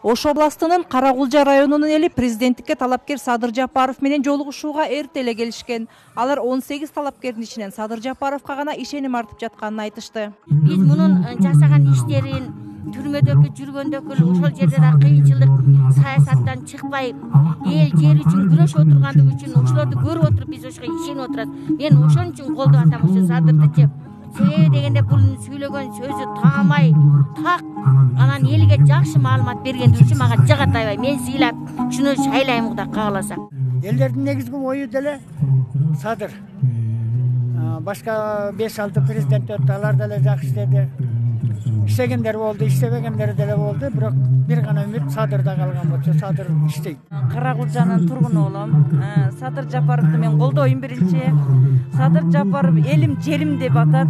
Ош областынын Карагулжа районунун эли президенттикке талапкер Садыр Жапаров менен жолугушууга эрте эле келишкен. Алар 18 талапкердин ичинен Садыр Жапаровго гана ишеним артып жатканын айтышты. Биз мунун жасаган иштерин түрмөдөгү жүргөндөгү ошол жерде да кыйынчылык саясаттан чыкпай эл жер үчүн күрөшүп отургандыгы үчүн ошолорду көрүп отуруп биз ошого ишенип отурабыз. Мен ошон үчүн колдоп атам ошо Садырдычы. Себеби дегенде бул сүйлөгөн сөзү таамай так анан элге жакшы маалымат бергендиги үчүн мага жагат аябай. Мен сыйлап ушуну шайлайм Кудай кааласа. Элдердин негизги ою деле Садыр. Башка 5-6 президент өттү, алар деле жакшы иштеди. İştegендер болду, иштебегендер деле болду, бирок бир гана үмүт Садырда калган болчу. Садыр иштейт. Карагулжанын тургуну болом. Садыр Жапаровду мен колдойм биринчи. Садыр Жапаров элим жерим деп атат.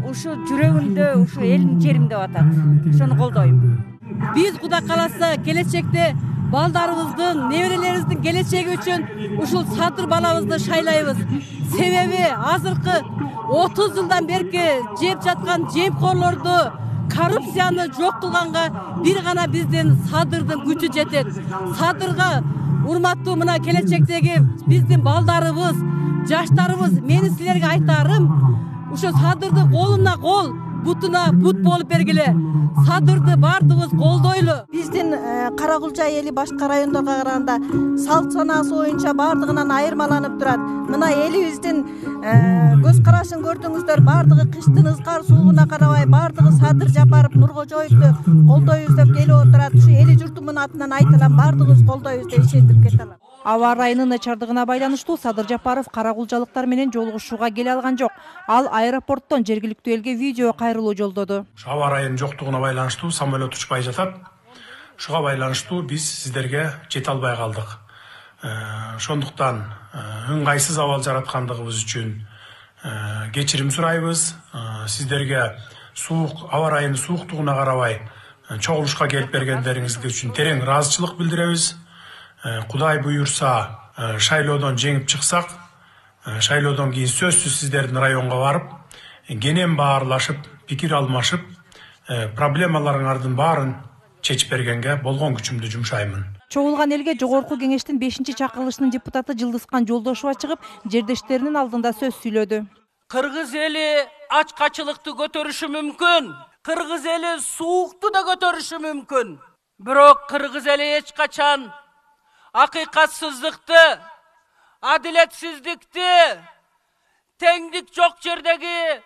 Ушу жүрөгүндө, ушу элим жерим деп атат. Ошону колдойм. Биз Кудай кааласа келечекте балдарыбыздын, неберелерибиздин келечеги үчүн ушул Садыр балабызды шайлайбыз. Себеби азыркы 30 жылдан берки жеп жаткан жемкорлорду, коррупцияны жок кылганга бир гана биздин Садырдын күчү жетет. Садырга урматтуу мына келечектеги биздин балдарыбыз, жаштарыбыз, менин силерге айтарым, ошо Садырды колуна кол, бутуна бут болуп бергиле. Садырды бардыгыбыз колдойлу. Биздин Карагулжа эли башка райондорго караганда салт санаасы боюнча бардыгынан айырмаланып турат. Мына элибиздин көз карашын көрдүңүздөр, бардыгы кыштын ызгар суугуна карабай, бардыгы Садыр Жапаров, Нуркожоевду колдойбуз деп келип отурат. Ушу эли журтумдун атынан айтылам, бардыгыбыз колдойбуз деп ишендирип кете алам. Аба ырайынын начардыгына байланыштуу Садыр Жапаров карагулжалыктар менен жолугушууга келе алган жок. Ал аэропорттон жергиликтүү элге видео кайрылуу жолдоду. Аба ырайынын жоктугуна байланыштуу самолет учпай жатат. Ушуга байланыштуу биз сиздерге жете албай калдык. Ошондуктан ыңгайсыз абал жараткандыгыбыз үчүн кечирим сурайбыз. Сиздерге аба ырайынын сууктугуна карабай чогулушка келип бергендериңизге үчүн терең ыраазычылык билдиребиз. Кудай буюрса, шайлоодон жеңип чыксак, шайлоодон кийин сөзсүз сиздердин районго барып, кенен баарлашып, пикир алмашып, проблемаларыңардын баарын чечип бергенге болгон күчүмдү жумшаймын. Чогулган элге жогорку кеңештин 5-чакырылышынын депутаты Жылдызкан Жолдошова чыгып, жердештеринин алдында сөз сүйлөдү. Кыргыз эли ачкачылыкты көтөрүшү мүмкүн. Кыргыз эли суукту да көтөрүшү мүмкүн. Бирок кыргыз эли эч качан акыйкатсыздыкты, адилетсиздикти, теңдик жок жердеги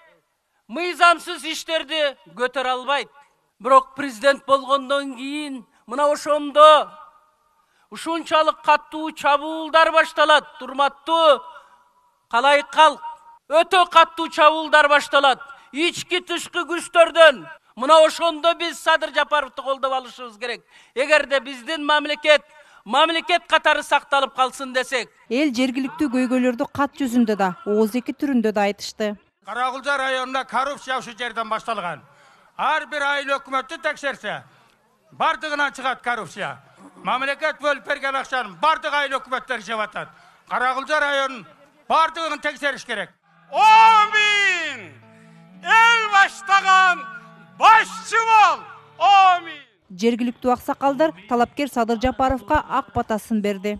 мыйзамсыз иштерди көтөрө албайт. Бирок президент болгондон кийин мына ошондо ушунчалык каттуу чабуулдар башталат. Урматтуу калайык калк, өтө каттуу чабуулдар башталат. Ички тышкы күчтөрдөн. Мына ошондо биз Садыр Жапаровду колдоп алышыбыз керек. Эгерде биздин мамлекет катары сакталып калсын десек. Эл жергиликтүү көйгөйлөрдү кат жүзүндө да, ооз эки түрүндө да айтышты. Карагулжа районунда коррупция ушу жерден башталган. Ар бир айыл өкмөттү текшерсе, бардыгынан чыгат коррупция. Мамлекет бөлүп берген акчаны бардык айыл өкмөттөр жеп атат. Карагулжа районун бардыгын текшериш керек. Амин! Эл баштаган башчы бол! Амин! Жергиликтүү аксакалдар талапкер Садыр Жапаровго ак батасын берди.